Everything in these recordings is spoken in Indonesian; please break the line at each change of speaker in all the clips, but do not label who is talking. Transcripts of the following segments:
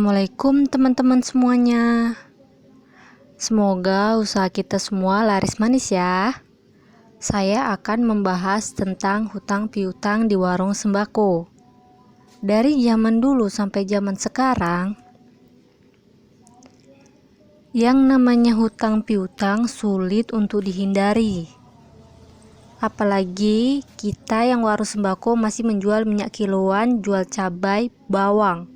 Assalamualaikum teman-teman semuanya. Semoga usaha kita semua laris manis ya. Saya akan membahas tentang hutang piutang di warung sembako. Dari zaman dulu sampai zaman sekarang, yang namanya hutang piutang sulit untuk dihindari. Apalagi kita yang warung sembako masih menjual minyak kiloan, jual cabai, bawang.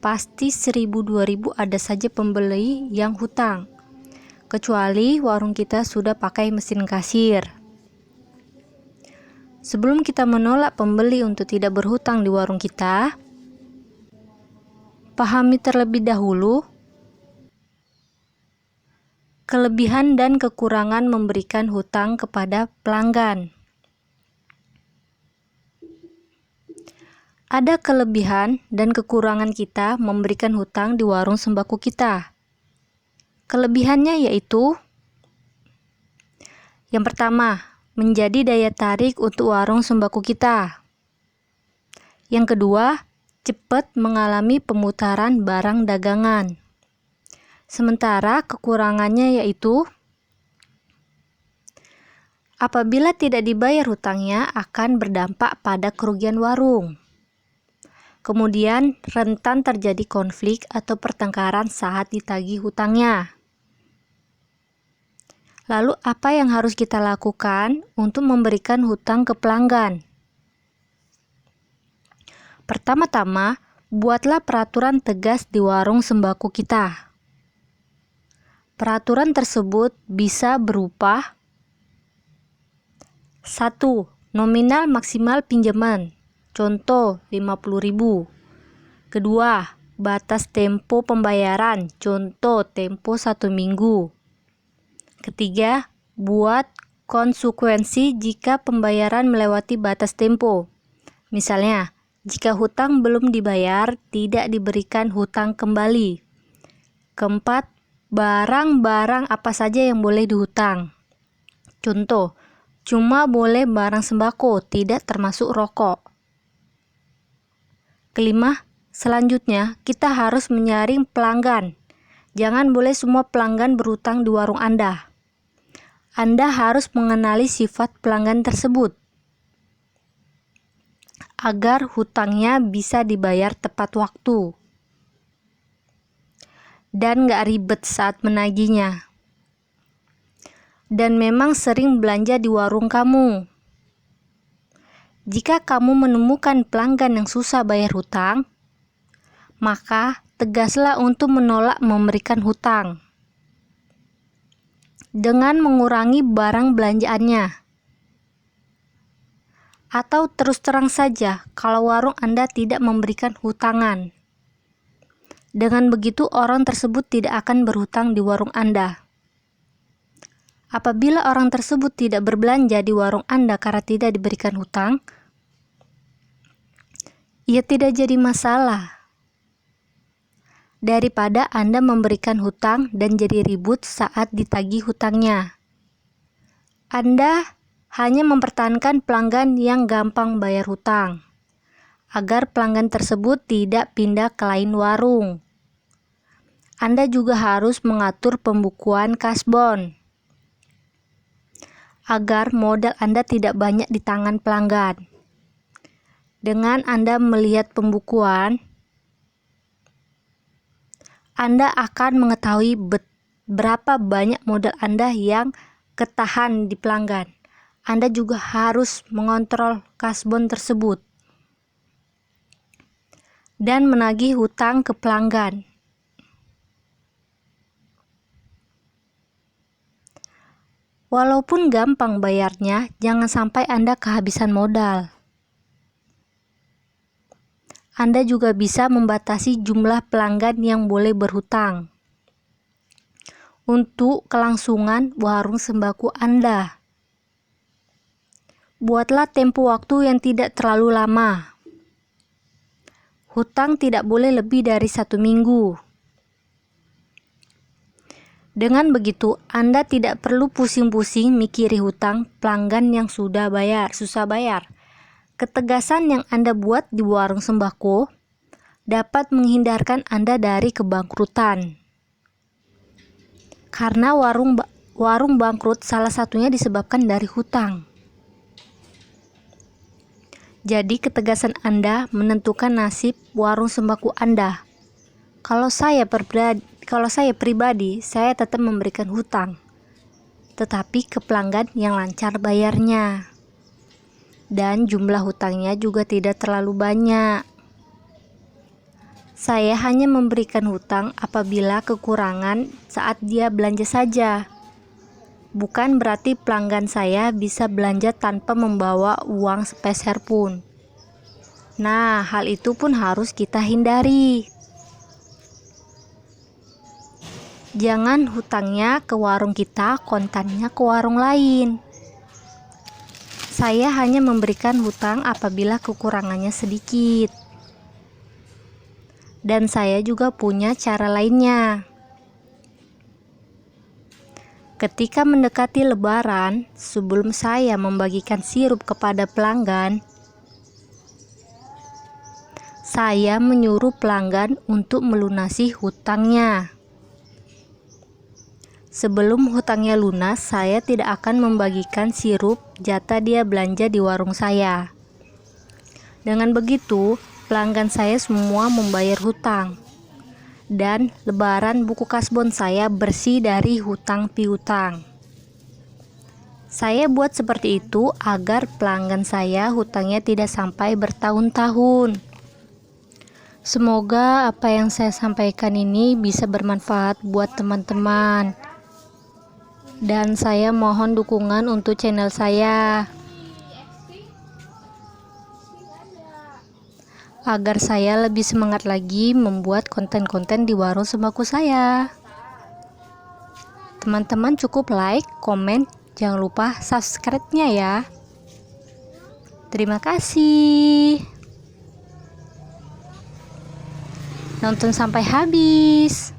Pasti 1.000-2.000 ada saja pembeli yang hutang. Kecuali warung kita sudah pakai mesin kasir. Sebelum kita menolak pembeli untuk tidak berhutang di warung kita, pahami terlebih dahulu kelebihan dan kekurangan memberikan hutang kepada pelanggan. Ada kelebihan dan kekurangan kita memberikan hutang di warung sembako kita. Kelebihannya yaitu, yang pertama, menjadi daya tarik untuk warung sembako kita. Yang kedua, cepat mengalami pemutaran barang dagangan. Sementara kekurangannya yaitu, apabila tidak dibayar hutangnya akan berdampak pada kerugian warung. Kemudian rentan terjadi konflik atau pertengkaran saat ditagih hutangnya. Lalu apa yang harus kita lakukan untuk memberikan hutang ke pelanggan? Pertama-tama, buatlah peraturan tegas di warung sembako kita. Peraturan tersebut bisa berupa 1. Nominal maksimal pinjaman. Contoh 50.000. Kedua, batas tempo pembayaran. Contoh tempo 1 minggu. Ketiga, buat konsekuensi jika pembayaran melewati batas tempo. Misalnya, jika hutang belum dibayar, tidak diberikan hutang kembali. Keempat, barang-barang apa saja yang boleh dihutang. Contoh, cuma boleh barang sembako, tidak termasuk rokok. Kelima, selanjutnya kita harus menyaring pelanggan. Jangan boleh semua pelanggan berhutang di warung Anda. Anda harus mengenali sifat pelanggan tersebut agar hutangnya bisa dibayar tepat waktu dan gak ribet saat menagihnya. Dan memang sering belanja di warung kamu. Jika kamu menemukan pelanggan yang susah bayar hutang, maka tegaslah untuk menolak memberikan hutang dengan mengurangi barang belanjaannya. Atau terus terang saja kalau warung Anda tidak memberikan hutangan. Dengan begitu orang tersebut tidak akan berhutang di warung Anda. Apabila orang tersebut tidak berbelanja di warung Anda karena tidak diberikan hutang, ia tidak jadi masalah. Daripada Anda memberikan hutang dan jadi ribut saat ditagih hutangnya. Anda hanya mempertahankan pelanggan yang gampang bayar hutang, agar pelanggan tersebut tidak pindah ke lain warung. Anda juga harus mengatur pembukuan kasbon, agar modal Anda tidak banyak di tangan pelanggan. Dengan Anda melihat pembukuan, Anda akan mengetahui berapa banyak modal Anda yang ketahan di pelanggan. Anda juga harus mengontrol kasbon tersebut dan menagih hutang ke pelanggan. Walaupun gampang bayarnya, jangan sampai Anda kehabisan modal. Anda juga bisa membatasi jumlah pelanggan yang boleh berhutang untuk kelangsungan warung sembako Anda. Buatlah tempo waktu yang tidak terlalu lama. Hutang tidak boleh lebih dari 1 minggu. Dengan begitu, Anda tidak perlu pusing-pusing mikiri hutang pelanggan yang susah bayar. Ketegasan yang Anda buat di warung sembako dapat menghindarkan Anda dari kebangkrutan. Karena warung bangkrut salah satunya disebabkan dari hutang. Jadi ketegasan Anda menentukan nasib warung sembako Anda. Kalau saya pribadi, saya tetap memberikan hutang, tetapi ke pelanggan yang lancar bayarnya. Dan jumlah hutangnya juga tidak terlalu banyak. Saya hanya memberikan hutang apabila kekurangan saat dia belanja saja. Bukan berarti pelanggan saya bisa belanja tanpa membawa uang sepeser pun. Nah, hal itu pun harus kita hindari. Jangan hutangnya ke warung kita, kontannya ke warung lain. Saya hanya memberikan hutang apabila kekurangannya sedikit. Dan saya juga punya cara lainnya. Ketika mendekati Lebaran, sebelum saya membagikan sirup kepada pelanggan, saya menyuruh pelanggan untuk melunasi hutangnya. Sebelum hutangnya lunas, saya tidak akan membagikan sirup jatah dia belanja di warung saya. Dengan begitu, pelanggan saya semua membayar hutang. Dan Lebaran buku kasbon saya bersih dari hutang piutang. Saya buat seperti itu agar pelanggan saya hutangnya tidak sampai bertahun-tahun. Semoga apa yang saya sampaikan ini bisa bermanfaat buat teman-teman. Dan saya mohon dukungan untuk channel saya, agar saya lebih semangat lagi membuat konten-konten di warung sembako saya. Teman-teman cukup like, komen, jangan lupa subscribe-nya ya. Terima kasih. Nonton sampai habis.